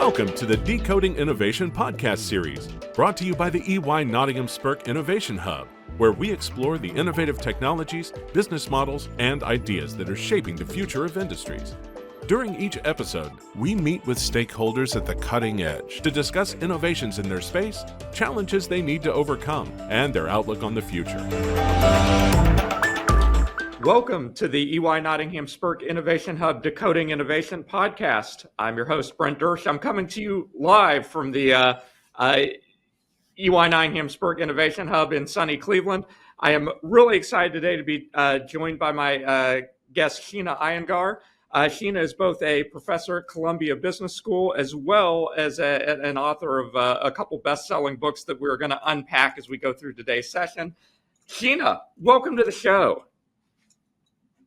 Welcome to the Decoding Innovation podcast series, brought to you by the EY Nottingham Spurk Innovation Hub, where we explore the innovative technologies, business models, and ideas that are shaping the future of industries. During each episode, we meet with stakeholders at the cutting edge to discuss innovations in their space, challenges they need to overcome, and their outlook on the future. Welcome to the EY Nottingham Spurk Innovation Hub Decoding Innovation podcast. I'm your host, Brent Dersch. I'm coming to you live from the EY Nottingham Spurk Innovation Hub in sunny Cleveland. I am really excited today to be joined by my guest, Sheena Iyengar. Sheena is both a professor at Columbia Business School as well as an author of a couple best-selling books that we're going to unpack as we go through today's session. Sheena, welcome to the show.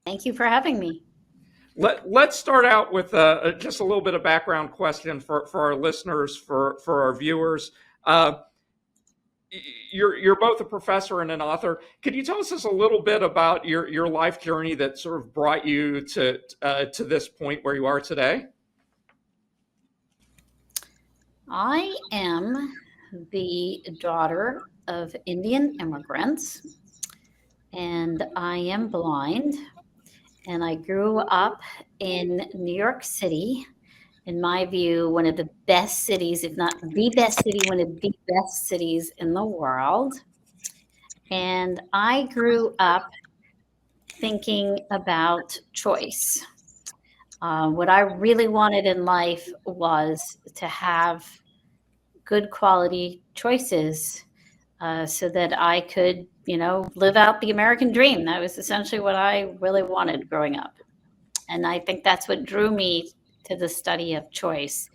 Thank you for having me. Let's start out with just a little bit of background question for our listeners, for our viewers. You're both a professor and an author. Could you tell us just a little bit about your life journey that sort of brought you to this point where you are today? I am the daughter of Indian immigrants, and I am blind. And I grew up in New York City, in my view, one of the best cities, if not the best city, one of the best cities in the world. And I grew up thinking about choice. What I really wanted in life was to have good quality choices so that I could live out the American dream. That was essentially what I really wanted growing up. And I think that's what drew me to the study of choice.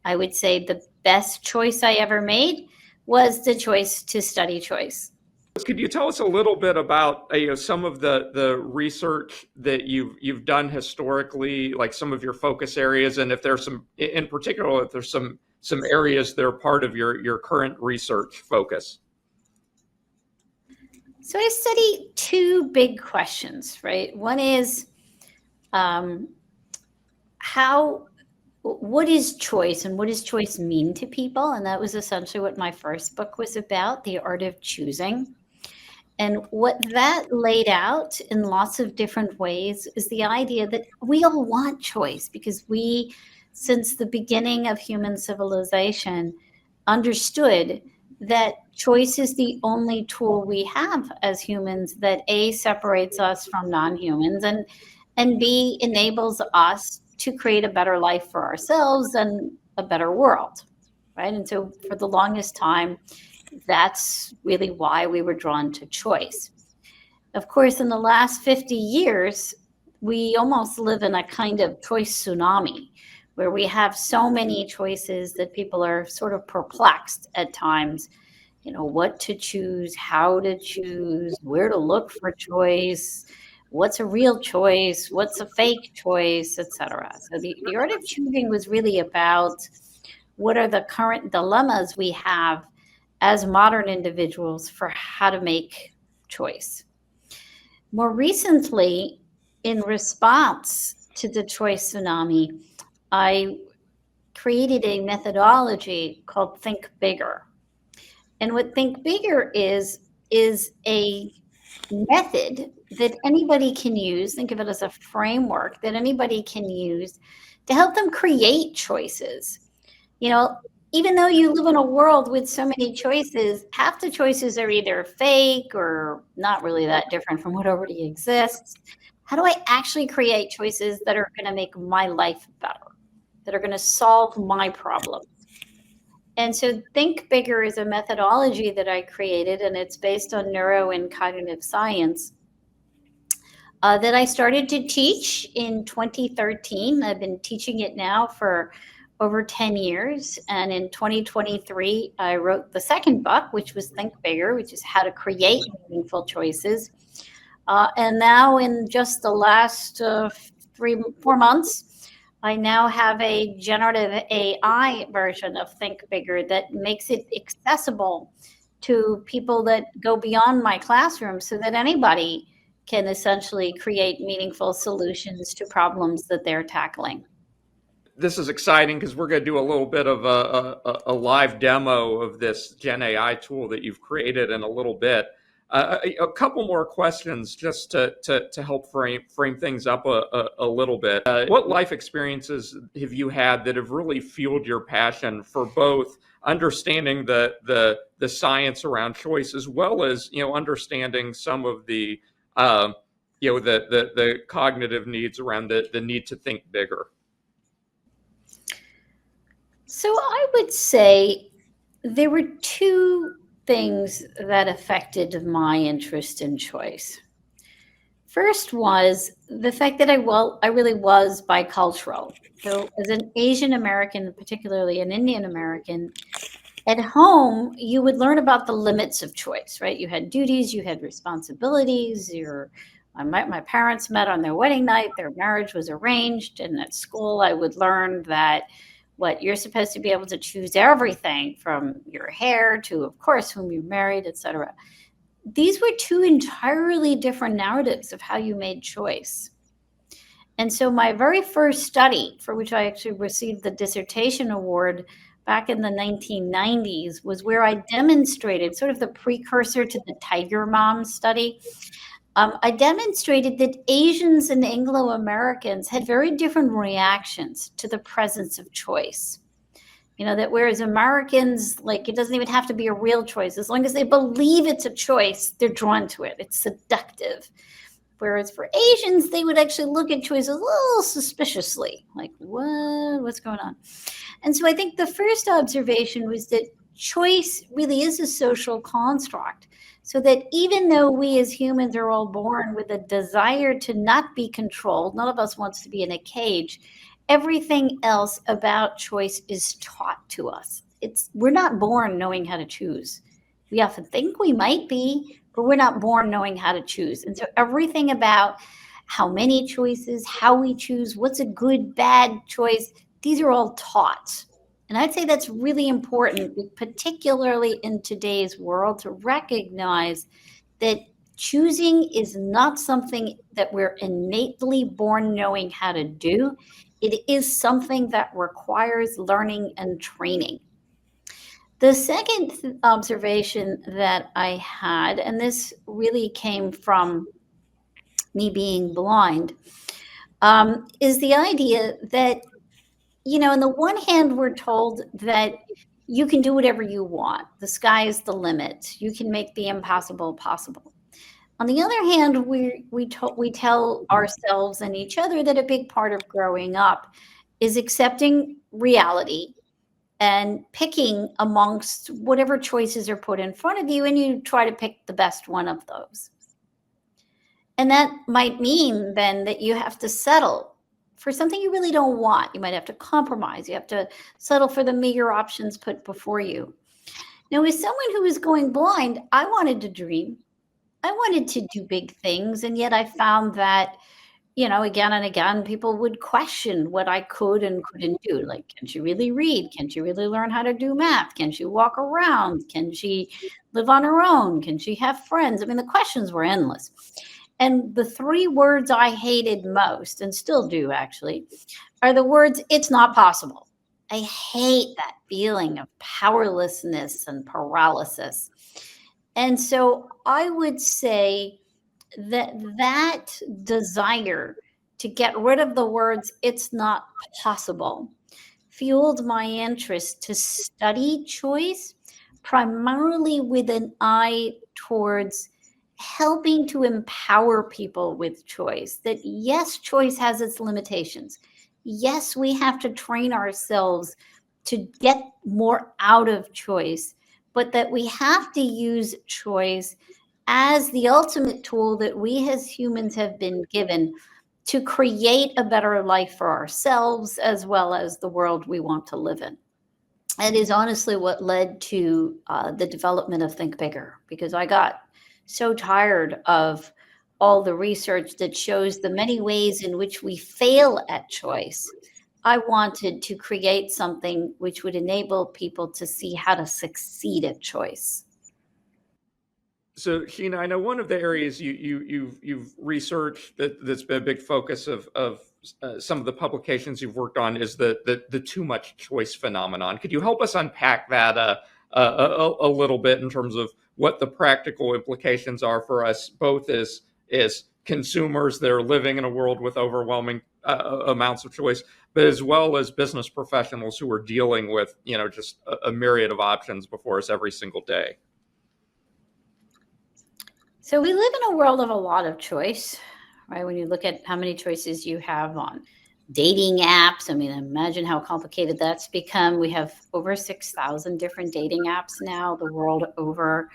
I would say the best choice I ever made was the choice to study choice. Could you tell us a little bit about some of the research that you've done historically, like some of your focus areas, and if there's some, in particular, if there's some areas that are part of your current research focus? So I study two big questions, right? One is what is choice and what does choice mean to people? And that was essentially what my first book was about, The Art of Choosing. And what that laid out in lots of different ways is the idea that we all want choice because we, since the beginning of human civilization, understood that choice is the only tool we have as humans that A, separates us from non-humans and B, enables us to create a better life for ourselves and a better world, right? And so for the longest time, that's really why we were drawn to choice. Of course, in the last 50 years, we almost live in a kind of choice tsunami where we have so many choices that people are sort of perplexed at times, what to choose, how to choose, where to look for choice, what's a real choice, what's a fake choice, etc. So the Art of Choosing was really about what are the current dilemmas we have as modern individuals for how to make choice. More recently, in response to the choice tsunami, I created a methodology called Think Bigger. And what Think Bigger is a method that anybody can use. Think of it as a framework that anybody can use to help them create choices. Even though you live in a world with so many choices, half the choices are either fake or not really that different from what already exists. How do I actually create choices that are going to make my life better, that are going to solve my problems? And so Think Bigger is a methodology that I created, and it's based on neuro and cognitive science that I started to teach in 2013. I've been teaching it now for over 10 years. And in 2023, I wrote the second book, which was Think Bigger, which is how to create meaningful choices. And now in just the last 3-4 months, I now have a generative AI version of Think Bigger that makes it accessible to people that go beyond my classroom so that anybody can essentially create meaningful solutions to problems that they're tackling. this is exciting because we're going to do a little bit of a live demo of this Gen AI tool that you've created in a little bit. A couple more questions just to help frame things up a little bit. What life experiences have you had that have really fueled your passion for both understanding the science around choice, as well as understanding some of the the cognitive needs around the need to think bigger? So I would say there were two things that affected my interest in choice. First was the fact that I really was bicultural. So as an Asian American, particularly an Indian American, at home, you would learn about the limits of choice, right? You had duties, you had responsibilities. My parents met on their wedding night, their marriage was arranged. And at school, I would learn that you're supposed to be able to choose everything from your hair to, of course, whom you married, etc. These were two entirely different narratives of how you made choice. And so my very first study, for which I actually received the dissertation award back in the 1990s, was where I demonstrated, sort of the precursor to the Tiger Mom study. I demonstrated that Asians and Anglo-Americans had very different reactions to the presence of choice. That whereas Americans, it doesn't even have to be a real choice. As long as they believe it's a choice, they're drawn to it. It's seductive. Whereas for Asians, they would actually look at choices a little suspiciously, like, what's going on? And so I think the first observation was that choice really is a social construct. So that even though we as humans are all born with a desire to not be controlled, none of us wants to be in a cage, everything else about choice is taught to us. We're not born knowing how to choose. We often think we might be, but we're not born knowing how to choose. And so everything about how many choices, how we choose, what's a good, bad choice, these are all taught. And I'd say that's really important, particularly in today's world, to recognize that choosing is not something that we're innately born knowing how to do. It is something that requires learning and training. The second observation that I had, and this really came from me being blind, is the idea that, on the one hand, we're told that you can do whatever you want. The sky is the limit. You can make the impossible possible. On the other hand, we tell ourselves and each other that a big part of growing up is accepting reality and picking amongst whatever choices are put in front of you, and you try to pick the best one of those. And that might mean then that you have to settle for something you really don't want. You might have to compromise. You have to settle for the meager options put before you. Now, as someone who was going blind, I wanted to dream. I wanted to do big things. And yet I found that, again and again, people would question what I could and couldn't do. Like, can she really read? Can she really learn how to do math? Can she walk around? Can she live on her own? Can she have friends? I mean, the questions were endless. And the three words I hated most, and still do actually, are the words, it's not possible. I hate that feeling of powerlessness and paralysis. And so I would say that desire to get rid of the words, it's not possible, fueled my interest to study choice, primarily with an eye towards helping to empower people with choice. That yes, choice has its limitations. Yes, we have to train ourselves to get more out of choice, but that we have to use choice as the ultimate tool that we as humans have been given to create a better life for ourselves as well as the world we want to live in. It is honestly what led to the development of Think Bigger, because I got so tired of all the research that shows the many ways in which we fail at choice. I wanted to create something which would enable people to see how to succeed at choice. So, Sheena, I know one of the areas you've researched that's been a big focus of some of the publications you've worked on is the too much choice phenomenon. Could you help us unpack that a little bit in terms of what the practical implications are for us, both as consumers that are living in a world with overwhelming amounts of choice, but as well as business professionals who are dealing with just a myriad of options before us every single day? So we live in a world of a lot of choice, right? When you look at how many choices you have on dating apps, I mean, imagine how complicated that's become. We have over 6,000 different dating apps now, the world over.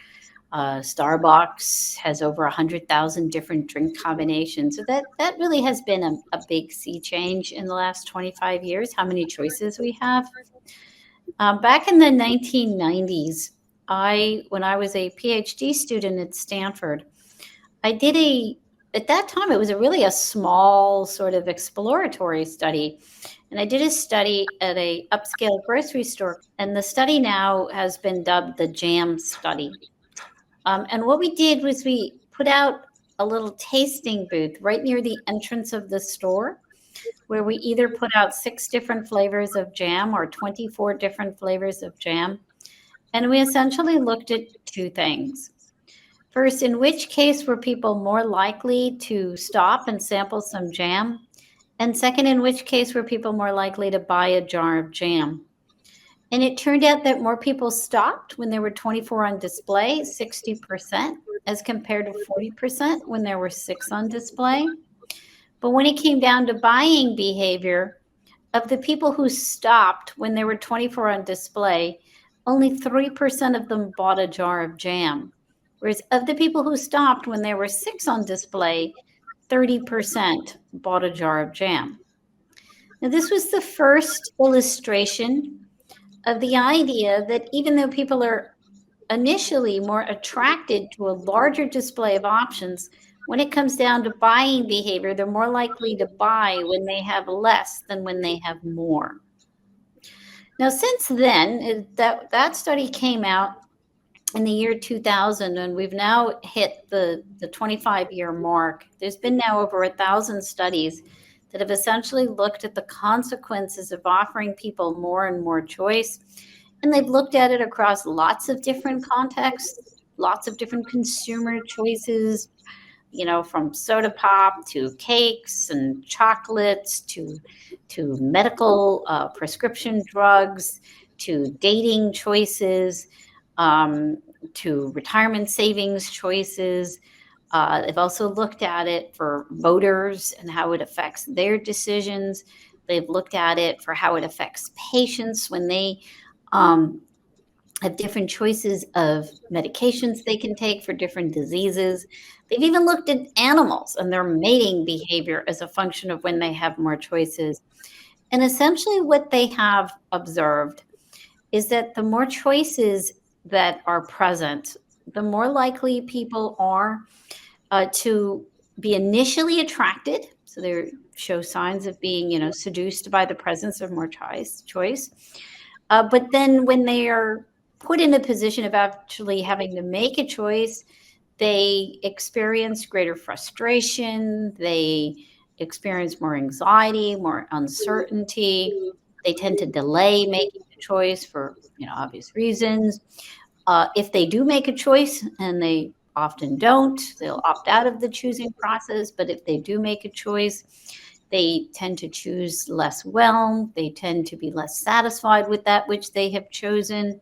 Starbucks has over 100,000 different drink combinations. So that really has been a big sea change in the last 25 years, how many choices we have. Back in the 1990s, when I was a PhD student at Stanford, I did at that time, it was really a small sort of exploratory study. And I did a study at a upscale grocery store. And the study now has been dubbed the JAM study. And what we did was we put out a little tasting booth right near the entrance of the store, where we either put out 6 different flavors of jam or 24 different flavors of jam. And we essentially looked at 2 things. First, in which case were people more likely to stop and sample some jam? And second, in which case were people more likely to buy a jar of jam? And it turned out that more people stopped when there were 24 on display, 60%, as compared to 40% when there were 6 on display. But when it came down to buying behavior, of the people who stopped when there were 24 on display, only 3% of them bought a jar of jam. Whereas of the people who stopped when there were 6 on display, 30% bought a jar of jam. Now, this was the first illustration of the idea that even though people are initially more attracted to a larger display of options, when it comes down to buying behavior, they're more likely to buy when they have less than when they have more. Now, since then, that study came out in the year 2000, and we've now hit the 25-year mark. There's been now over 1,000 studies that have essentially looked at the consequences of offering people more and more choice. And they've looked at it across lots of different contexts, lots of different consumer choices, from soda pop to cakes and chocolates to medical prescription drugs to dating choices, to retirement savings choices. They've also looked at it for voters and how it affects their decisions. They've looked at it for how it affects patients when they have different choices of medications they can take for different diseases. They've even looked at animals and their mating behavior as a function of when they have more choices. And essentially what they have observed is that the more choices that are present, the more likely people are to be initially attracted. So they show signs of being, seduced by the presence of more choice. But then when they are put in a position of actually having to make a choice, they experience greater frustration. They experience more anxiety, more uncertainty. They tend to delay making a choice for, obvious reasons. If they do make a choice, and they often don't, they'll opt out of the choosing process. But if they do make a choice, they tend to choose less well. They tend to be less satisfied with that which they have chosen.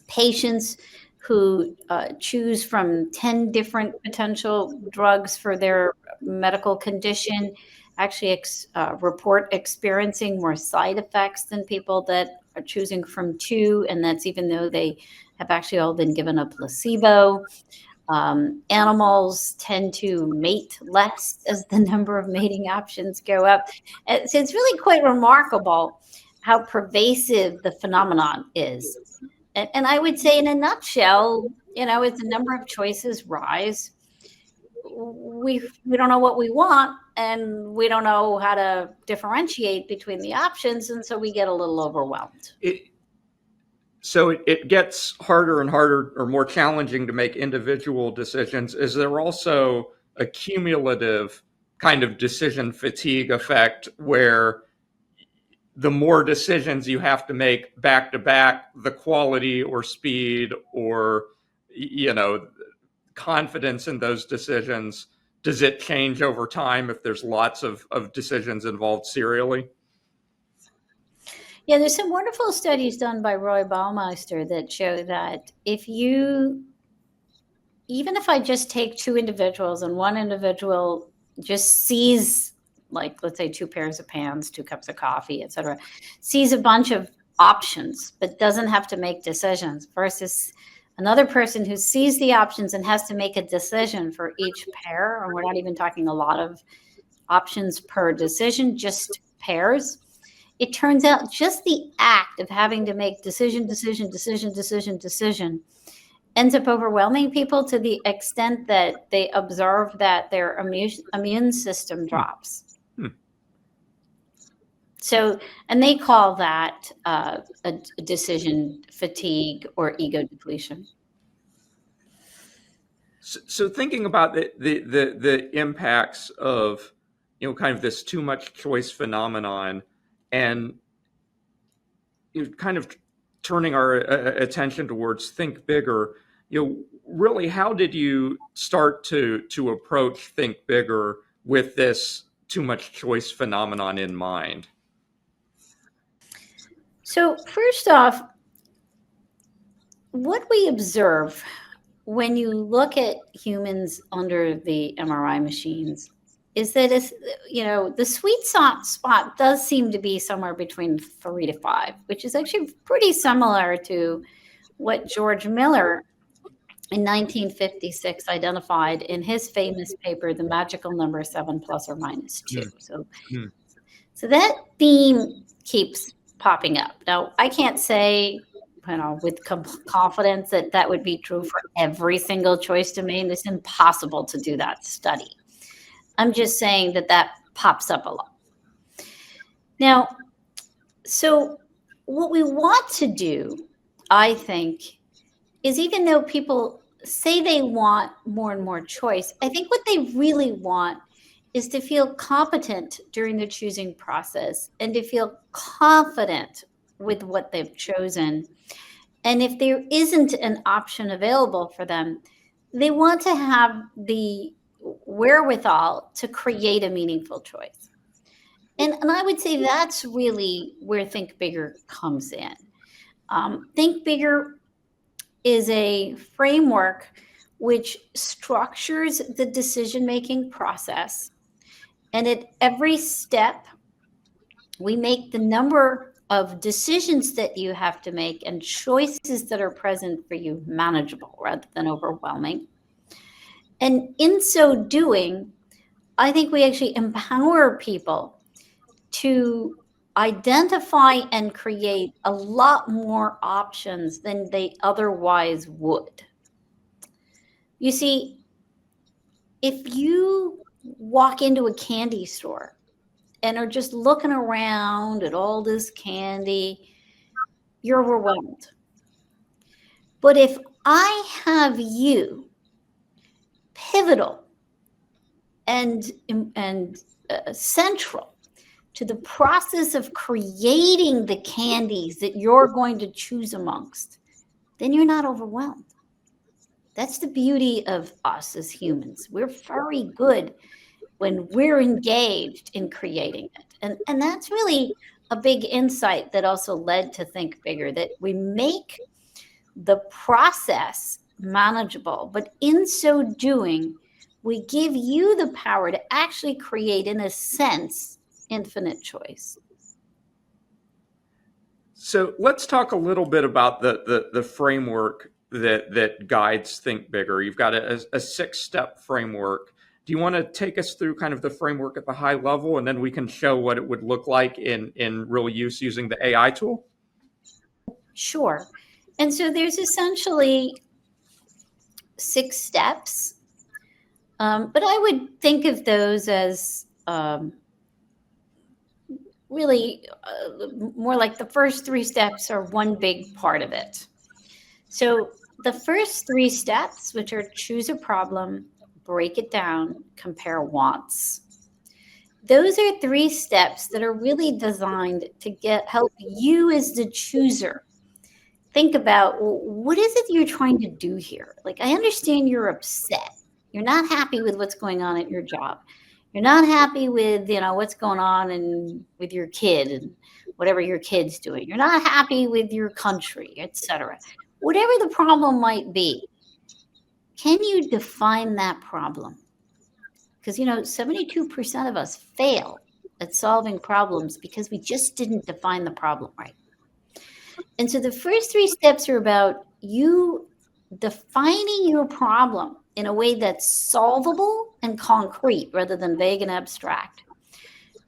Patients who choose from 10 different potential drugs for their medical condition actually report experiencing more side effects than people that are choosing from 2, and that's even though they have actually all been given a placebo. Animals tend to mate less as the number of mating options go up. So it's really quite remarkable how pervasive the phenomenon is. And I would say in a nutshell, as the number of choices rise, we don't know what we want, and we don't know how to differentiate between the options, and so we get a little overwhelmed. So it gets harder and harder or more challenging to make individual decisions. Is there also a cumulative kind of decision fatigue effect where the more decisions you have to make back to back, the quality or speed or, you know, confidence in those decisions, does it change over time if there's lots of decisions involved serially? Yeah, there's some wonderful studies done by Roy Baumeister that show that even if I just take two individuals and one individual just sees, like, let's say two pairs of pans, two cups of coffee, etc., sees a bunch of options, but doesn't have to make decisions versus another person who sees the options and has to make a decision for each pair. And we're not even talking a lot of options per decision, just pairs. It turns out just the act of having to make decision ends up overwhelming people to the extent that they observe that their immune system drops. So, and they call that a decision fatigue or ego depletion. So thinking about the impacts of, you know, kind of this too much choice phenomenon, and, you know, kind of turning our attention towards think bigger, you know, really, how did you start to approach think bigger with this too much choice phenomenon in mind? So first off, what we observe when you look at humans under the MRI machines is that the sweet spot does seem to be somewhere between 3 to 5, which is actually pretty similar to what George Miller in 1956 identified in his famous paper, The Magical Number 7 plus or minus 2. So that theme keeps popping up. Now, I can't say, with confidence that would be true for every single choice domain. It's impossible to do that study. I'm just saying that pops up a lot. Now, so what we want to do, I think, is even though people say they want more and more choice, I think what they really want is to feel competent during the choosing process and to feel confident with what they've chosen. And if there isn't an option available for them, they want to have the wherewithal to create a meaningful choice. And I would say that's really where Think Bigger comes in. Think Bigger is a framework which structures the decision-making process. And at every step, we make the number of decisions that you have to make and choices that are present for you manageable rather than overwhelming. And in so doing, I think we actually empower people to identify and create a lot more options than they otherwise would. You see, if you walk into a candy store and are just looking around at all this candy, you're overwhelmed. But if I have you pivotal and central to the process of creating the candies that you're going to choose amongst, then you're not overwhelmed. That's the beauty of us as humans. We're very good when we're engaged in creating it. And that's really a big insight that also led to Think Bigger, that we make the process manageable, but in so doing, we give you the power to actually create, in a sense, infinite choice. So let's talk a little bit about the framework that guides Think Bigger. You've got a 6-step framework. Do you want to take us through kind of the framework at the high level, and then we can show what it would look like in real use using the AI tool? Sure. And so there's essentially 6 steps, but I would think of those as really more like the first three steps are one big part of it. So the first three steps, which are choose a problem, break it down, compare wants. Those are three steps that are really designed to help you as the chooser think about, well, what is it you're trying to do here? Like, I understand you're upset. You're not happy with what's going on at your job. You're not happy with, what's going on with your kid and whatever your kid's doing. You're not happy with your country, etc. Whatever the problem might be, can you define that problem? Because, 72% of us fail at solving problems because we just didn't define the problem right. And so the first three steps are about you defining your problem in a way that's solvable and concrete rather than vague and abstract.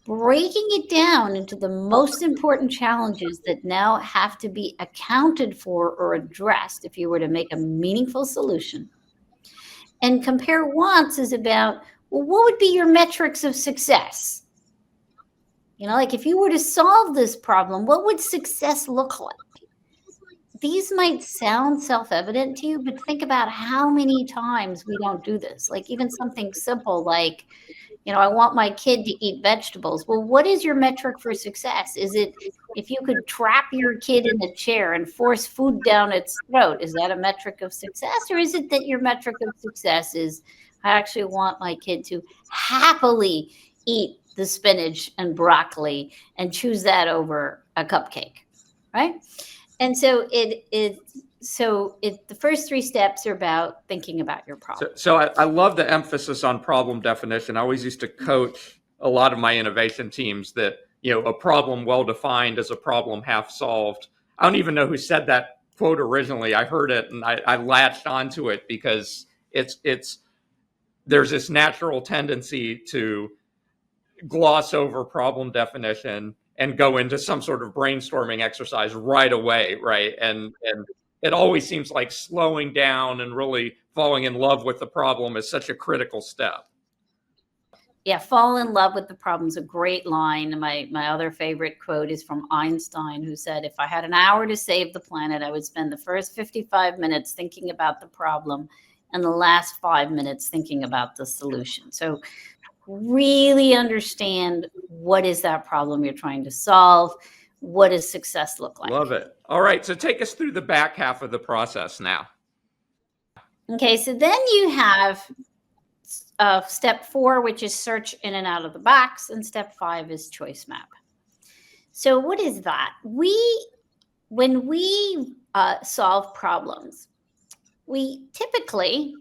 Breaking it down into the most important challenges that now have to be accounted for or addressed if you were to make a meaningful solution. And compare wants is about, well, what would be your metrics of success? Like if you were to solve this problem, what would success look like? These might sound self-evident to you, but think about how many times we don't do this. Like even something simple like, I want my kid to eat vegetables. Well, what is your metric for success? Is it if you could trap your kid in a chair and force food down its throat? Is that a metric of success? Or is it that your metric of success is, I actually want my kid to happily eat the spinach and broccoli and choose that over a cupcake, right? And so the first three steps are about thinking about your problem. So I love the emphasis on problem definition. I always used to coach a lot of my innovation teams that, a problem well defined is a problem half solved. I don't even know who said that quote originally. I heard it and I latched onto it because there's this natural tendency to gloss over problem definition and go into some sort of brainstorming exercise right away, right? And it always seems like slowing down and really falling in love with the problem is such a critical step. Yeah, fall in love with the problem is a great line. My other favorite quote is from Einstein, who said, if I had an hour to save the planet, I would spend the first 55 minutes thinking about the problem and the last 5 minutes thinking about the solution. So really understand what is that problem you're trying to solve. What does success look like? Love it. All right. So take us through the back half of the process now. Okay. So then you have step 4, which is search in and out of the box. And step 5 is choice map. So what is that? When we solve problems, we typically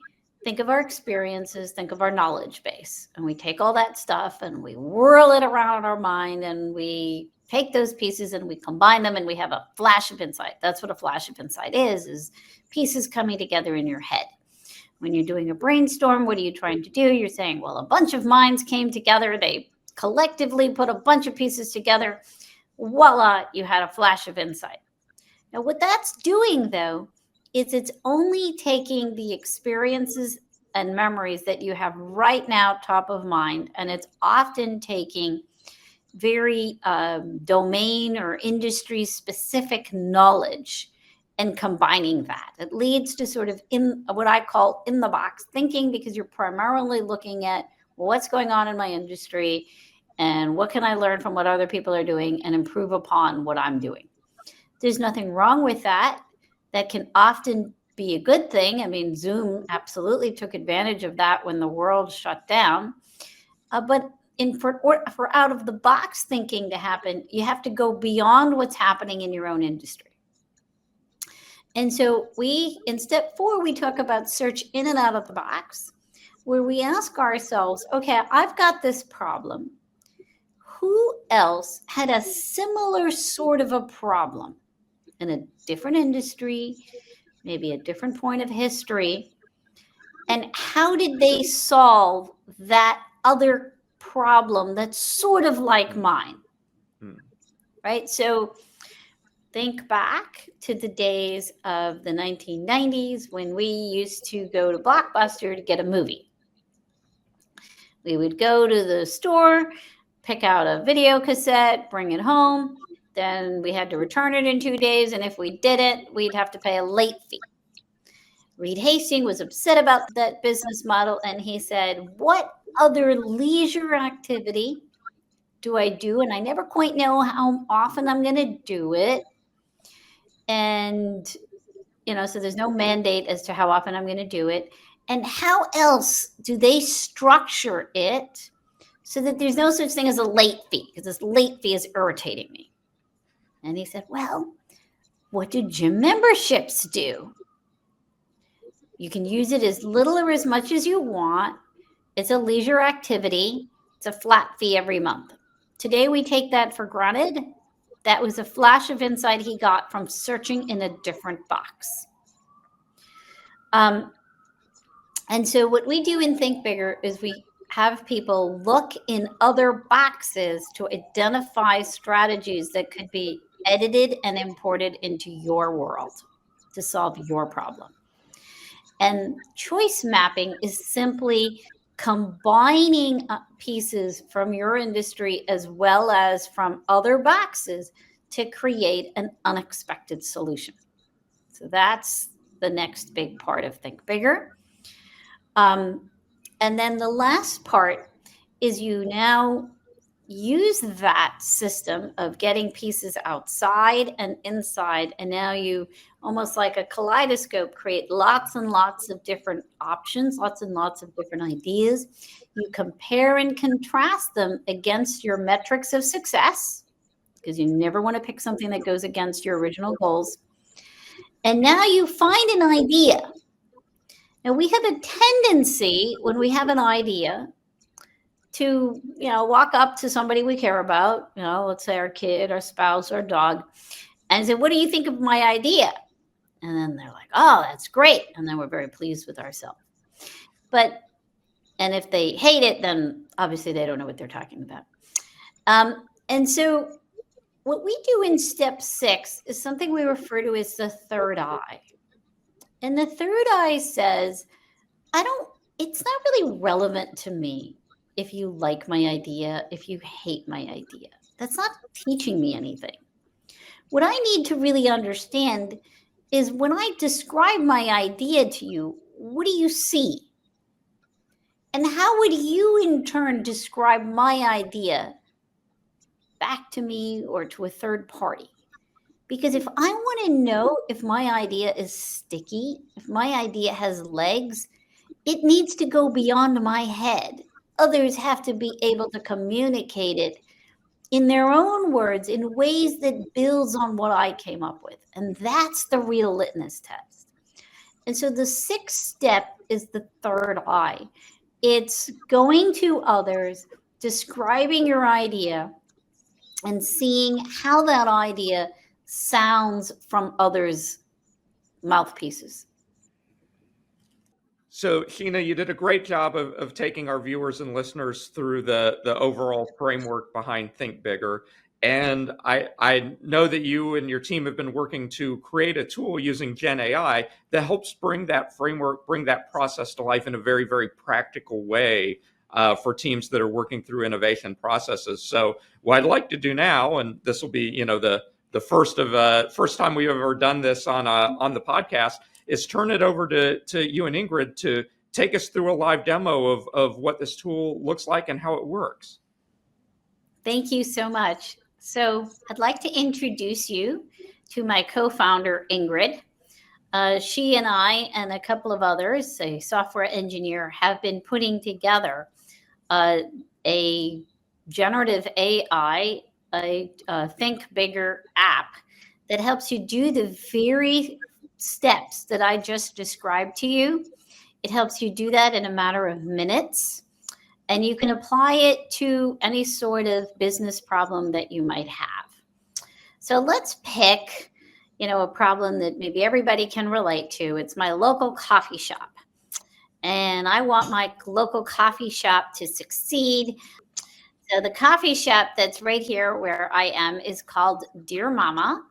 think of our experiences, think of our knowledge base, and we take all that stuff and we whirl it around our mind and we take those pieces and we combine them and we have a flash of insight. That's what a flash of insight is pieces coming together in your head. When you're doing a brainstorm, what are you trying to do? You're saying, well, a bunch of minds came together. They collectively put a bunch of pieces together. Voila, you had a flash of insight. Now, what that's doing, though, is it's only taking the experiences and memories that you have right now top of mind, and it's often taking very domain or industry specific knowledge and combining that. It leads to sort of in what I call in the box thinking, because you're primarily looking at what's going on in my industry and what can I learn from what other people are doing and improve upon what I'm doing. There's nothing wrong with that. That can often be a good thing. I mean, Zoom absolutely took advantage of that when the world shut down. But for out of the box thinking to happen, you have to go beyond what's happening in your own industry. And so in step 4, we talk about search in and out of the box, where we ask ourselves, okay, I've got this problem. Who else had a similar sort of a problem in a different industry, maybe a different point of history, and how did they solve that other problem that's sort of like mine, right? So think back to the days of the 1990s when we used to go to Blockbuster to get a movie. We would go to the store pick out a video cassette, bring it home. Then we had to return it in 2 days. And if we didn't, we'd have to pay a late fee. Reed Hastings was upset about that business model. And he said, what other leisure activity do I do? And I never quite know how often I'm going to do it. And, so there's no mandate as to how often I'm going to do it. And how else do they structure it so that there's no such thing as a late fee? Because this late fee is irritating me. And he said, well, what do gym memberships do? You can use it as little or as much as you want. It's a leisure activity. It's a flat fee every month. Today, we take that for granted. That was a flash of insight he got from searching in a different box. And so what we do in Think Bigger is we have people look in other boxes to identify strategies that could be edited and imported into your world to solve your problem. And choice mapping is simply combining pieces from your industry as well as from other boxes to create an unexpected solution. So that's the next big part of Think Bigger. And then the last part is you now use that system of getting pieces outside and inside, and now you, almost like a kaleidoscope, create lots and lots of different options, lots and lots of different ideas. You compare and contrast them against your metrics of success, because you never want to pick something that goes against your original goals. And now you find an idea. Now, we have a tendency when we have an idea to, walk up to somebody we care about, let's say our kid, our spouse, our dog, and say, what do you think of my idea? And then they're like, oh, that's great. And then we're very pleased with ourselves. And if they hate it, then obviously they don't know what they're talking about. And so what we do in step 6 is something we refer to as the third eye. And the third eye says, it's not really relevant to me if you like my idea, if you hate my idea. That's not teaching me anything. What I need to really understand is when I describe my idea to you, what do you see? And how would you in turn describe my idea back to me or to a third party? Because if I want to know if my idea is sticky, if my idea has legs, it needs to go beyond my head. Others have to be able to communicate it in their own words in ways that builds on what I came up with. And that's the real litmus test. And so the 6th step is the third eye. It's going to others, describing your idea, and seeing how that idea sounds from others' mouthpieces. So, Sheena, you did a great job of taking our viewers and listeners through the overall framework behind Think Bigger. And I know that you and your team have been working to create a tool using GenAI that helps bring that framework, bring that process to life in a very, very practical way for teams that are working through innovation processes. So what I'd like to do now, and this will be, the first time we've ever done this on the podcast, is turn it over to you and Ingrid to take us through a live demo of what this tool looks like and how it works. Thank you so much. So I'd like to introduce you to my co-founder, Ingrid. She and I and a couple of others, a software engineer, have been putting together a generative AI, a Think Bigger app that helps you do the very steps that I just described to you. It helps you do that in a matter of minutes, and you can apply it to any sort of business problem that you might have. So let's pick, a problem that maybe everybody can relate to. It's my local coffee shop, and I want my local coffee shop to succeed. So the coffee shop that's right here where I am is called Dear Mama.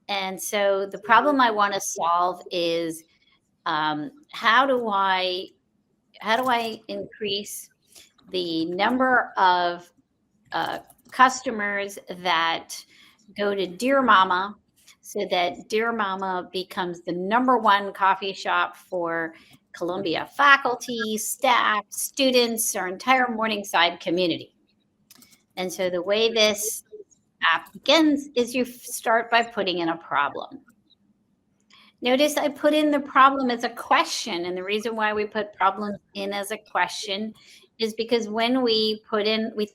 And so the problem I want to solve is how do I increase the number of customers that go to Dear Mama, so that Dear Mama becomes the #1 coffee shop for Columbia faculty, staff, students, our entire Morningside community. And so the way this app begins is you start by putting in a problem. Notice I put in the problem as a question, and the reason why we put problems in as a question is because when we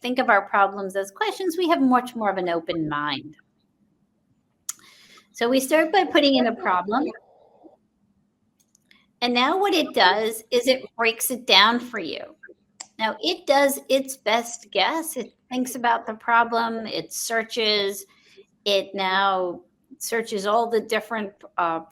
think of our problems as questions, we have much more of an open mind. So we start by putting in a problem. And now what it does is it breaks it down for you. Now it does its best guess. It thinks about the problem. It now searches all the different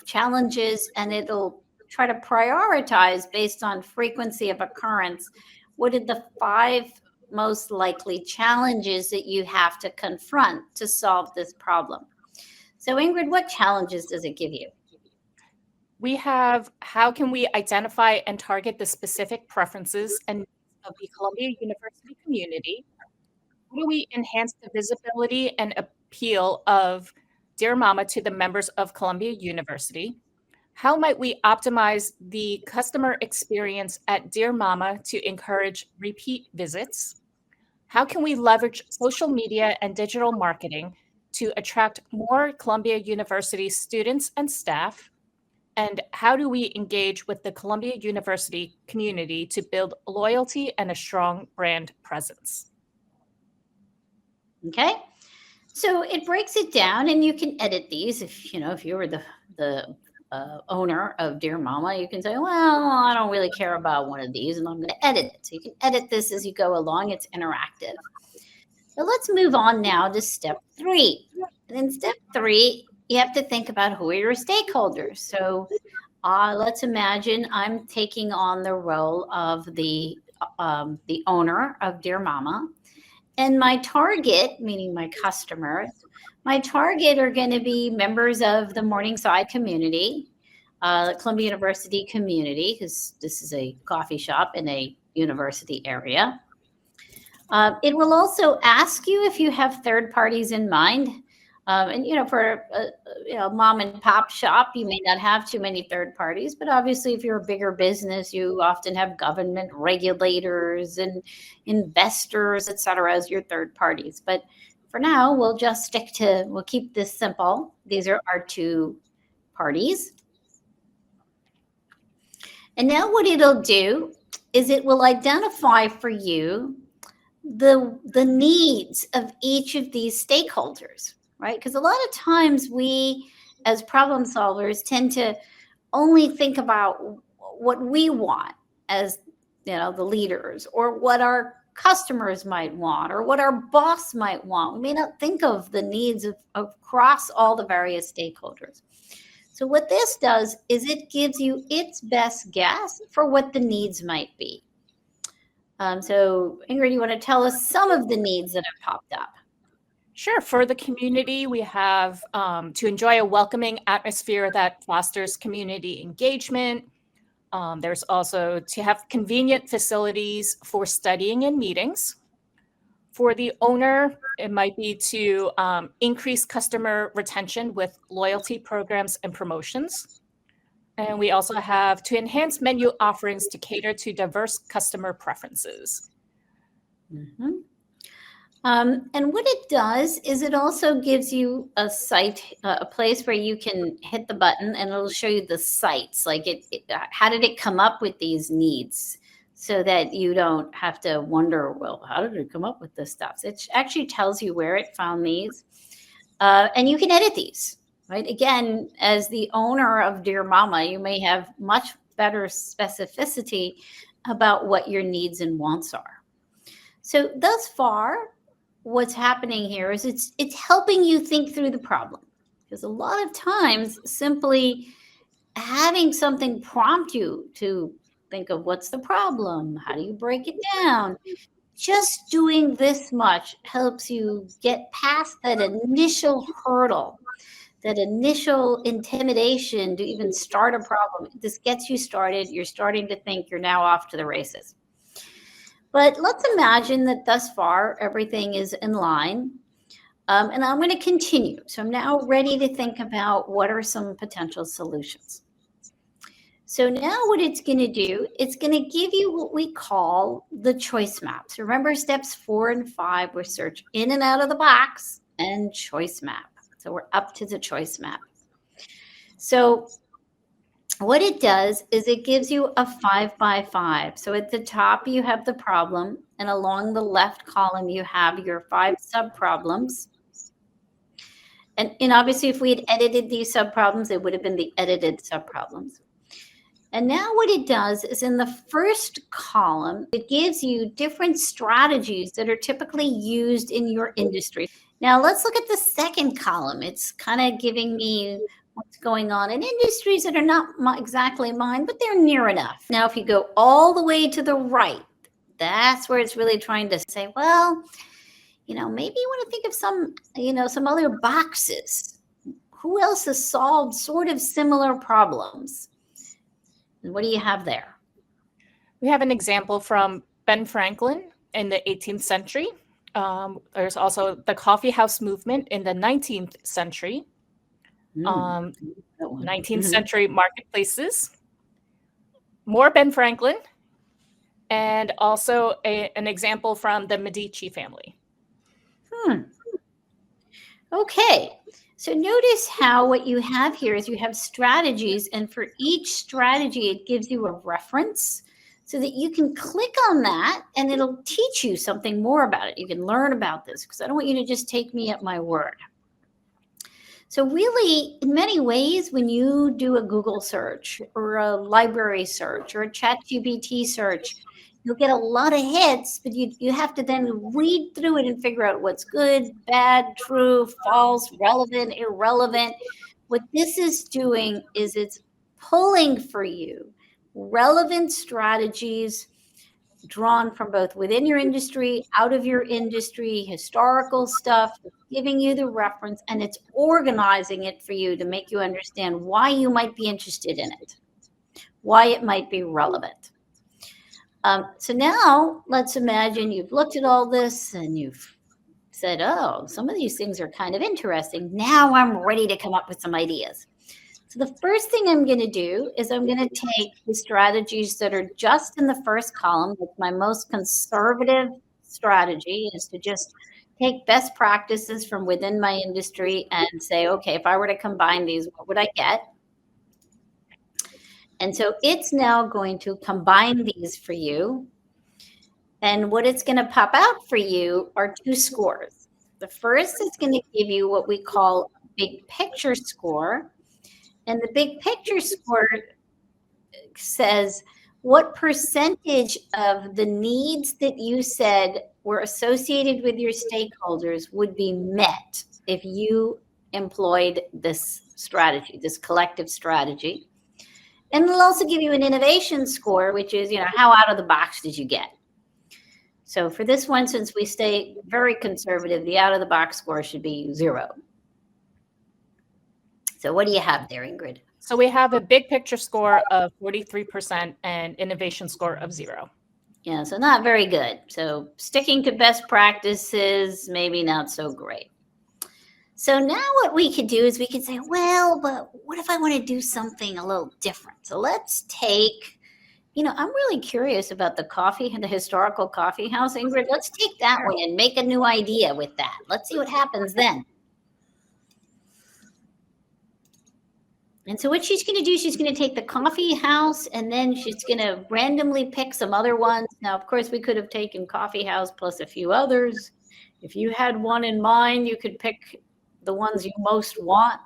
challenges, and it'll try to prioritize based on frequency of occurrence. What are the 5 most likely challenges that you have to confront to solve this problem? So Ingrid, what challenges does it give you? We have how can we identify and target the specific preferences and needs of the Columbia University community? How do we enhance the visibility and appeal of Dear Mama to the members of Columbia University? How might we optimize the customer experience at Dear Mama to encourage repeat visits? How can we leverage social media and digital marketing to attract more Columbia University students and staff? And how do we engage with the Columbia University community to build loyalty and a strong brand presence? Okay, so it breaks it down, and you can edit these. If you were the owner of Dear Mama, you can say, well, I don't really care about one of these, and I'm going to edit it. So you can edit this as you go along. It's interactive. So let's move on now to step 3. And in step 3, you have to think about who are your stakeholders. So let's imagine I'm taking on the role of the owner of Dear Mama, and my target, meaning my customers, my target are going to be members of the Morningside community, the Columbia University community, because this is a coffee shop in a university area. It will also ask you if you have third parties in mind. And for a mom and pop shop, you may not have too many third parties, but obviously if you're a bigger business, you often have government regulators and investors, et cetera, as your third parties. But for now, we'll keep this simple. These are our 2 parties. And now what it'll do is it will identify for you the needs of each of these stakeholders. Right? Because a lot of times we, as problem solvers, tend to only think about what we want as the leaders, or what our customers might want, or what our boss might want. We may not think of the needs of across all the various stakeholders. So what this does is it gives you its best guess for what the needs might be. So Ingrid, you want to tell us some of the needs that have popped up? Sure. For the community, we have to enjoy a welcoming atmosphere that fosters community engagement. There's also to have convenient facilities for studying and meetings. For the owner, it might be to increase customer retention with loyalty programs and promotions. And we also have to enhance menu offerings to cater to diverse customer preferences. Mm-hmm. And what it does is it also gives you a site, a place where you can hit the button, and it'll show you the sites. Like how did it come up with these needs, so that you don't have to wonder, well, how did it come up with this stuff? It actually tells you where it found these, and you can edit these. Right? Again, as the owner of Dear Mama, you may have much better specificity about what your needs and wants are. So thus far, what's happening here is it's helping you think through the problem, because a lot of times simply having something prompt you to think of what's the problem, how do you break it down, just doing this much helps you get past that initial hurdle, that initial intimidation to even start a problem. This gets you started. You're starting to think, you're now off to the races. But let's imagine that thus far everything is in line. And I'm going to continue. So I'm now ready to think about what are some potential solutions. So now what it's going to do, it's going to give you what we call the choice map. So remember steps 4 and 5 were search in and out of the box and choice map. So we're up to the choice map. So what it does is it gives you a 5 by 5. So at the top you have the problem, and along the left column you have your 5 subproblems. And obviously if we had edited these subproblems, it would have been the edited subproblems. And now what it does is in the first column, it gives you different strategies that are typically used in your industry. Now let's look at the second column. It's kind of giving me what's going on in industries that are not exactly mine, but they're near enough. Now, if you go all the way to the right, that's where it's really trying to say, well, maybe you want to think of some other boxes. Who else has solved sort of similar problems? And what do you have there? We have an example from Ben Franklin in the 18th century. There's also the coffee house movement in the 19th century. 19th century marketplaces. More Ben Franklin. And also an example from the Medici family. Okay. So notice how what you have here is you have strategies, and for each strategy, it gives you a reference so that you can click on that and it'll teach you something more about it. You can learn about this because I don't want you to just take me at my word. So really, in many ways, when you do a Google search or a library search or a ChatGPT search, you'll get a lot of hits, but you have to then read through it and figure out what's good, bad, true, false, relevant, irrelevant. What this is doing is it's pulling for you relevant strategies drawn from both within your industry, out of your industry, historical stuff, giving you the reference, and it's organizing it for you to make you understand why you might be interested in it, why it might be relevant. So now let's imagine you've looked at all this and you've said, oh, some of these things are kind of interesting. Now I'm ready to come up with some ideas. So the first thing I'm going to do is I'm going to take the strategies that are just in the first column. It's my most conservative strategy, is to just take best practices from within my industry and say, okay, if I were to combine these, what would I get? And so it's now going to combine these for you. And what it's going to pop out for you are 2 scores. The first is going to give you what we call a big picture score. And the big picture score says what percentage of the needs that you said were associated with your stakeholders would be met if you employed this strategy, this collective strategy. And it'll also give you an innovation score, which is, how out of the box did you get? So for this one, since we stay very conservative, the out of the box score should be 0. So what do you have there, Ingrid? So we have a big picture score of 43% and innovation score of 0. Yeah, so not very good. So sticking to best practices, maybe not so great. So now what we could do is we could say, well, but what if I want to do something a little different? So let's take, I'm really curious about the historical coffee house, Ingrid. Let's take that one and make a new idea with that. Let's see what happens then. And so what she's going to do, she's going to take the coffee house and then she's going to randomly pick some other ones. Now, of course, we could have taken coffee house plus a few others. If you had one in mind, you could pick the ones you most want.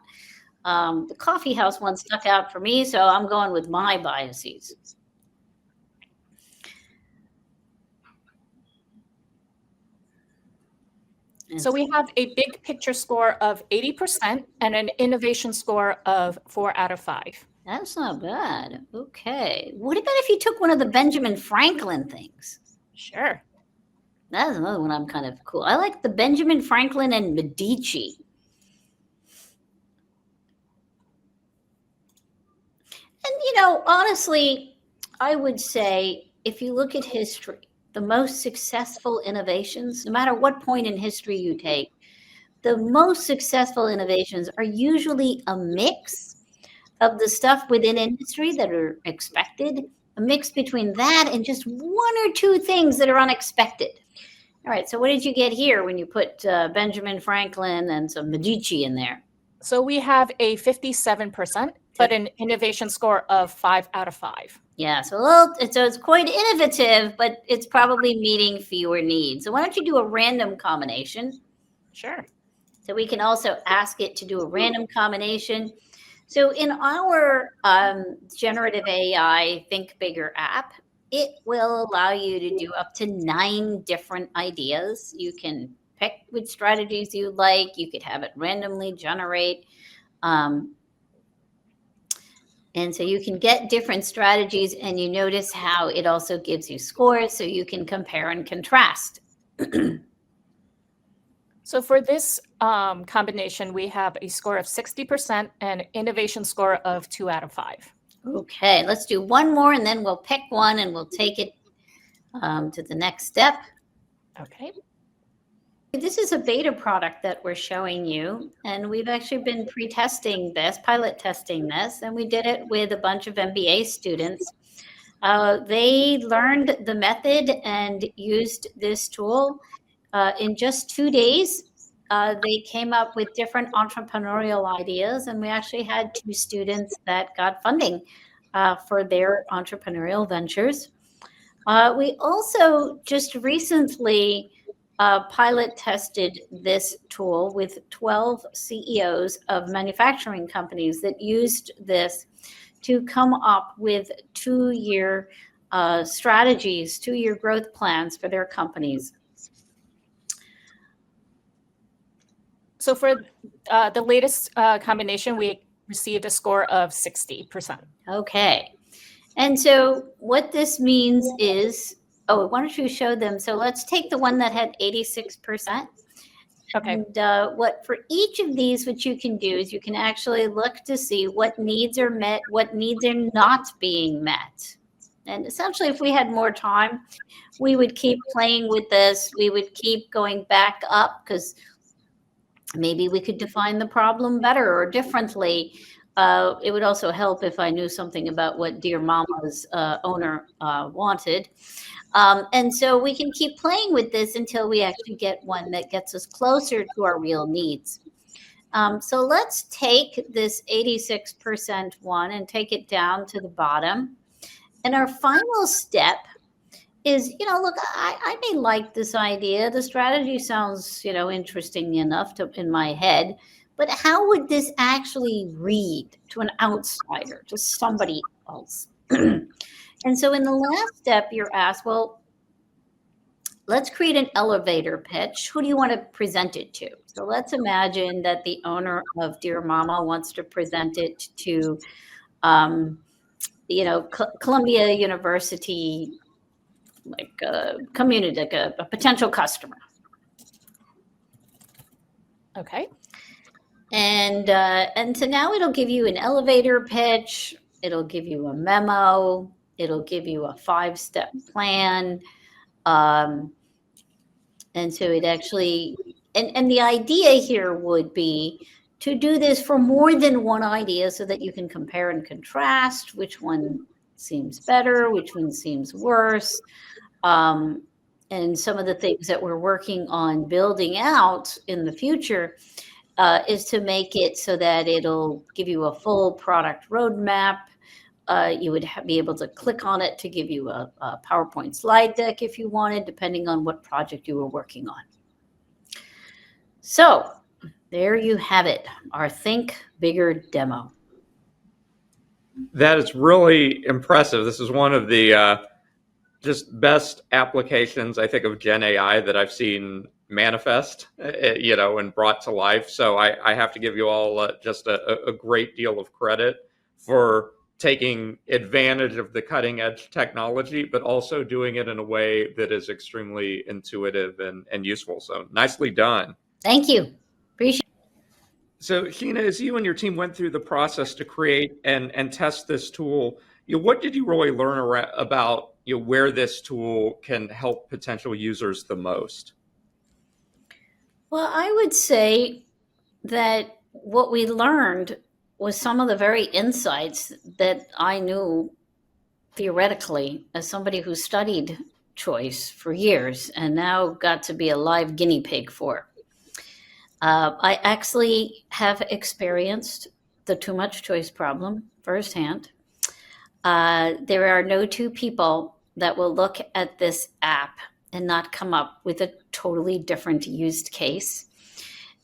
The coffee house one stuck out for me, so I'm going with my biases. So we have a big picture score of 80% and an innovation score of 4 out of 5. That's not bad. Okay. What about if you took one of the Benjamin Franklin things? Sure. That's another one I'm kind of cool. I like the Benjamin Franklin and Medici. And, honestly, I would say if you look at history, the most successful innovations, no matter what point in history you take, the most successful innovations are usually a mix of the stuff within industry that are expected, a mix between that and just one or two things that are unexpected. All right, so what did you get here when you put Benjamin Franklin and some Medici in there? So we have a 57%, but an innovation score of 5 out of 5. Yeah, so it's quite innovative, but it's probably meeting fewer needs. So why don't you do a random combination? Sure. So we can also ask it to do a random combination. So in our generative AI Think Bigger app, it will allow you to do up to 9 different ideas. You can pick which strategies you like. You could have it randomly generate. And so you can get different strategies, and you notice how it also gives you scores so you can compare and contrast. So for this combination, we have a score of 60% and innovation score of 2 out of 5. Okay, let's do one more, and then we'll pick one and we'll take it to the next step. Okay. This is a beta product that we're showing you, and we've actually been pre-testing this, pilot testing this, and we did it with a bunch of MBA students. They learned the method and used this tool. In just 2 days, they came up with different entrepreneurial ideas, and we actually had 2 students that got funding for their entrepreneurial ventures. We also just recently pilot tested this tool with 12 CEOs of manufacturing companies that used this to come up with 2-year strategies, 2-year growth plans for their companies. So for the latest combination, we received a score of 60%. Okay. And so what this means is, why don't you show them? So let's take the one that had 86%. Okay. And what for each of these, what you can do is you can actually look to see what needs are met, what needs are not being met. And essentially, if we had more time, we would keep playing with this. We would keep going back up because maybe we could define the problem better or differently. It would also help if I knew something about what Dear Mama's owner wanted. And so we can keep playing with this until we actually get one that gets us closer to our real needs. So let's take this 86% one and take it down to the bottom. And our final step is, look, I may like this idea. The strategy sounds, interesting enough in my head. But how would this actually read to an outsider, to somebody else? And so in the last step, you're asked, well, let's create an elevator pitch. Who do you want to present it to? So let's imagine that the owner of Dear Mama wants to present it to, Columbia University, like a community, like a potential customer. Okay. And so now it'll give you an elevator pitch. It'll give you a memo. It'll give you a 5-step plan. And so it actually, and the idea here would be to do this for more than one idea so that you can compare and contrast which one seems better, which one seems worse. And some of the things that we're working on building out in the future is to make it so that it'll give you a full product roadmap. You would be able to click on it to give you a PowerPoint slide deck if you wanted, depending on what project you were working on. So there you have it, our Think Bigger demo. That is really impressive. This is one of the just best applications, I think, of Gen AI that I've seen manifest, and brought to life. So I have to give you all just a great deal of credit for taking advantage of the cutting edge technology, but also doing it in a way that is extremely intuitive and useful. So nicely done. Thank you. Appreciate it. So Sheena, as you and your team went through the process to create and test this tool, what did you really learn about where this tool can help potential users the most? Well, I would say that what we learned was some of the very insights that I knew theoretically as somebody who studied choice for years and now got to be a live guinea pig for. I actually have experienced the too much choice problem firsthand. There are no two people that will look at this app and not come up with a totally different used case.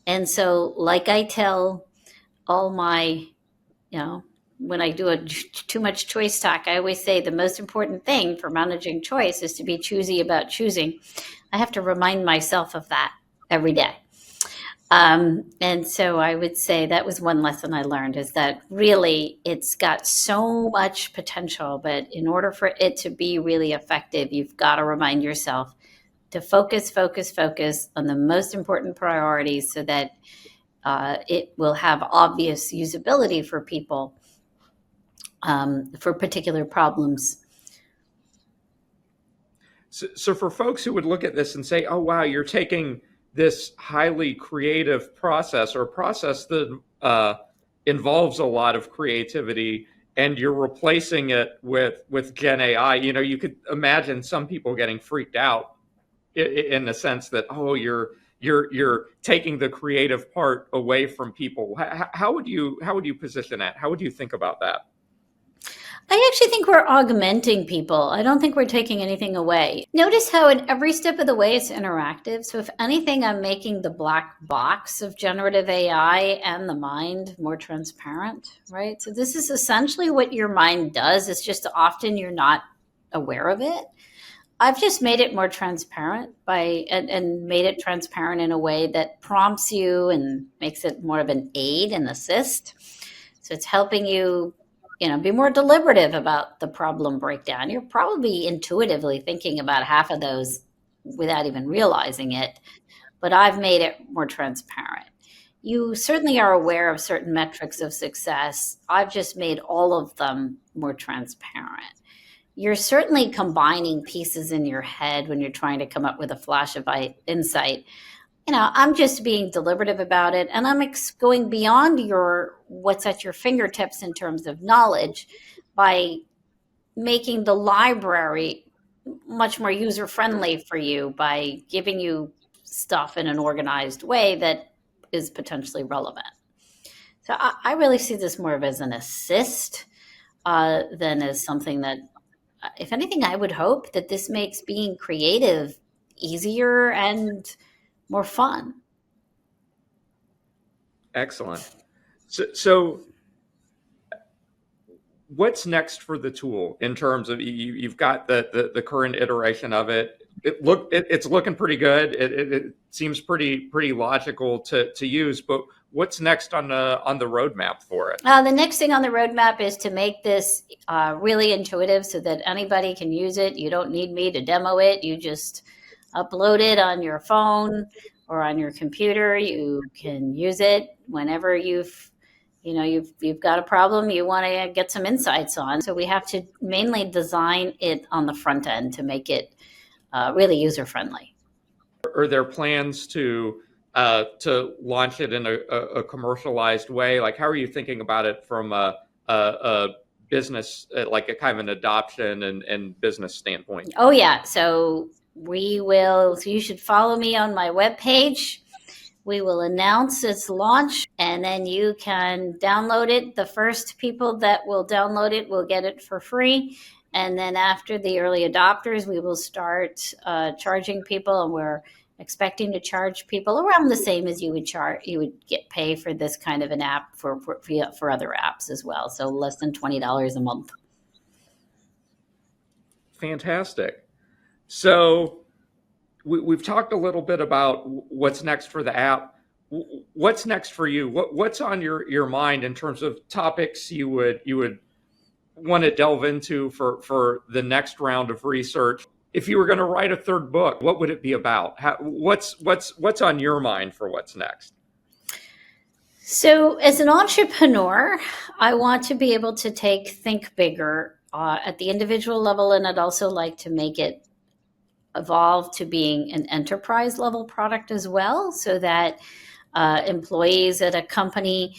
And so, like I tell all my, when I do a too much choice talk, I always say the most important thing for managing choice is to be choosy about choosing. I have to remind myself of that every day. And so I would say that was one lesson I learned, is that really it's got so much potential, but in order for it to be really effective, you've got to remind yourself to focus on the most important priorities so that it will have obvious usability for people for particular problems. So for folks who would look at this and say, oh, wow, you're taking this highly creative process, or a process that involves a lot of creativity, and you're replacing it with Gen AI, you could imagine some people getting freaked out in the sense that, oh, you're taking the creative part away from people. How would you position that? How would you think about that? I actually think we're augmenting people. I don't think we're taking anything away. Notice how in every step of the way it's interactive. So if anything, I'm making the black box of generative AI and the mind more transparent, right? So this is essentially what your mind does. It's just often you're not aware of it. I've just made it more transparent and made it transparent in a way that prompts you and makes it more of an aid and assist. So it's helping you be more deliberative about the problem breakdown. You're probably intuitively thinking about half of those without even realizing it, but I've made it more transparent. You certainly are aware of certain metrics of success. I've just made all of them more transparent. You're certainly combining pieces in your head when you're trying to come up with a flash of insight. I'm just being deliberative about it, and I'm going beyond what's at your fingertips in terms of knowledge by making the library much more user-friendly for you by giving you stuff in an organized way that is potentially relevant. So I really see this more of as an assist than as something that, if anything, I would hope that this makes being creative easier and more fun. Excellent. So what's next for the tool in terms of you've got the current iteration of it? It's looking pretty good. It seems pretty logical to use, but what's next on the roadmap for it? The next thing on the roadmap is to make this really intuitive so that anybody can use it. You don't need me to demo it. You just upload it on your phone or on your computer. You can use it whenever you've got a problem you want to get some insights on. So we have to mainly design it on the front end to make it really user friendly. Are there plans to launch it in a commercialized way? Like, how are you thinking about it from a business, like a kind of an adoption and business standpoint? Oh yeah, so you should follow me on my webpage. We will announce its launch, and then you can download it. The first people that will download it will get it for free. And then after the early adopters, we will start charging people, and we're expecting to charge people around the same as you would get pay for this kind of an app for other apps as well. So less than $20 a month. Fantastic. So we've talked a little bit about what's next for the app. What's next for you? What's on your mind in terms of topics you would want to delve into for the next round of research? If you were going to write a third book, what would it be about? What's on your mind for what's next? So as an entrepreneur, I want to be able to think bigger at the individual level, and I'd also like to make it evolve to being an enterprise level product as well, so that employees at a company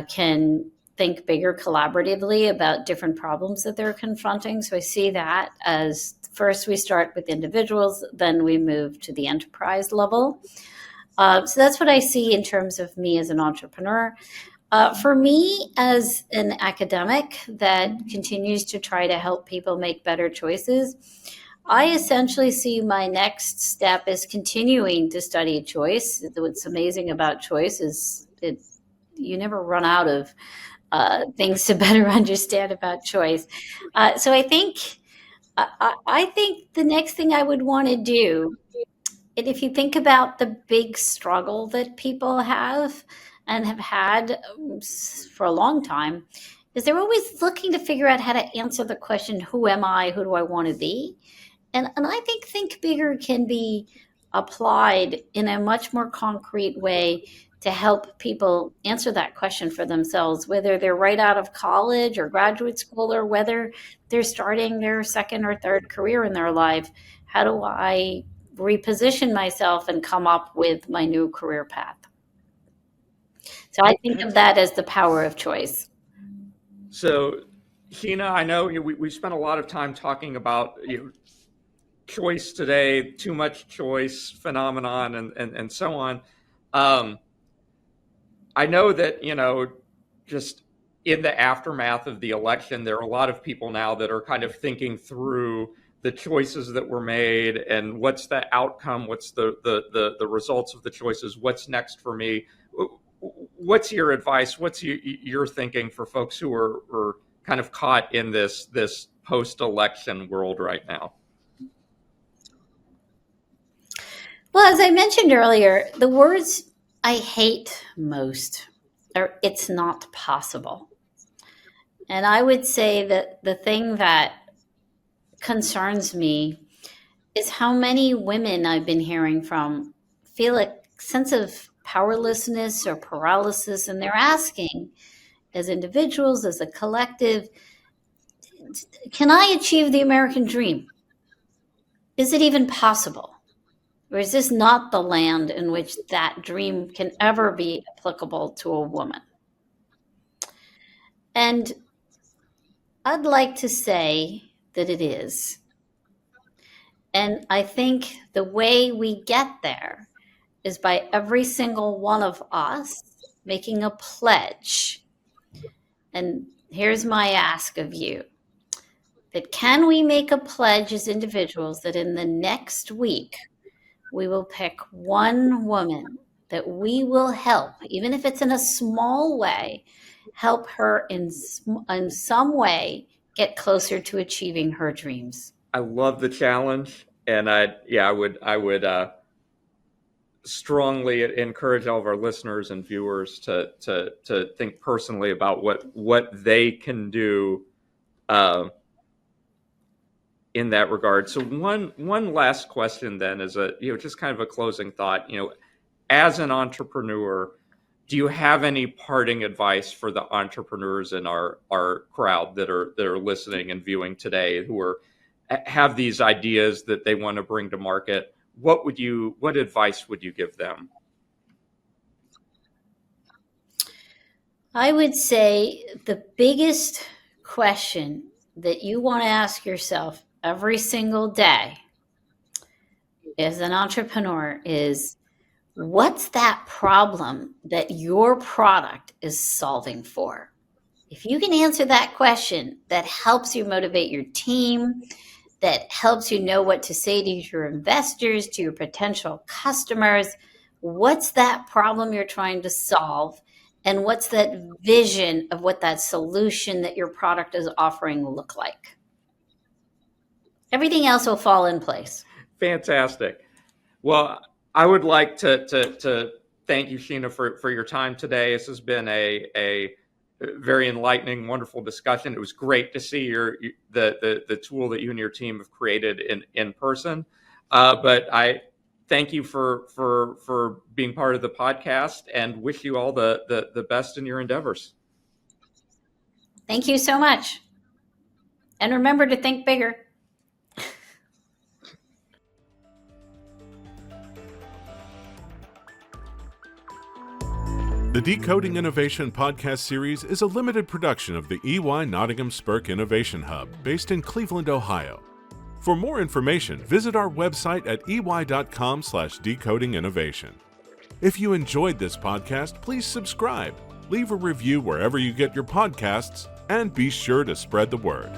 can think bigger collaboratively about different problems that they're confronting. So I see that as first we start with individuals, then we move to the enterprise level. So that's what I see in terms of me as an entrepreneur. For me, as an academic that continues to try to help people make better choices, I essentially see my next step as continuing to study choice. What's amazing about choice is you never run out of things to better understand about choice. So I think the next thing I would want to do, and if you think about the big struggle that people have and have had for a long time, is they're always looking to figure out how to answer the question, who am I? Who do I want to be? And I think bigger can be applied in a much more concrete way to help people answer that question for themselves, whether they're right out of college or graduate school, or whether they're starting their second or third career in their life. How do I reposition myself and come up with my new career path? So I think of that as the power of choice. So, Sheena, I know we spent a lot of time talking about choice today, too much choice phenomenon, and so on. I know that, just in the aftermath of the election, there are a lot of people now that are kind of thinking through the choices that were made and what's the outcome, what's the results of the choices, what's next for me. What's your advice? What's your thinking for folks who are kind of caught in this post-election world right now? Well, as I mentioned earlier, the words I hate most are "it's not possible." And I would say that the thing that concerns me is how many women I've been hearing from feel a sense of powerlessness or paralysis, and they're asking, as individuals, as a collective, can I achieve the American dream? Is it even possible? Or is this not the land in which that dream can ever be applicable to a woman? And I'd like to say that it is. And I think the way we get there is by every single one of us making a pledge. And here's my ask of you, that can we make a pledge as individuals that in the next week we will pick one woman that we will help, even if it's in a small way, help her in some way get closer to achieving her dreams. I love the challenge, and I would strongly encourage all of our listeners and viewers to think personally about what they can do in that regard. So one last question then is just kind of a closing thought. As an entrepreneur, do you have any parting advice for the entrepreneurs in our crowd that are listening and viewing today, who have these ideas that they want to bring to market? What advice would you give them? I would say the biggest question that you want to ask yourself every single day as an entrepreneur is, what's that problem that your product is solving for? If you can answer that question, that helps you motivate your team, that helps you know what to say to your investors, to your potential customers. What's that problem you're trying to solve? And what's that vision of what that solution that your product is offering look like? Everything else will fall in place. Fantastic. Well, I would like to thank you, Sheena, for your time today. This has been a very enlightening, wonderful discussion. It was great to see the tool that you and your team have created in person. But I thank you for being part of the podcast, and wish you all the best in your endeavors. Thank you so much. And remember to think bigger. The Decoding Innovation podcast series is a limited production of the EY Nottingham Spurk Innovation Hub, based in Cleveland, Ohio. For more information, visit our website at ey.com/decodinginnovation. If you enjoyed this podcast, please subscribe, leave a review wherever you get your podcasts, and be sure to spread the word.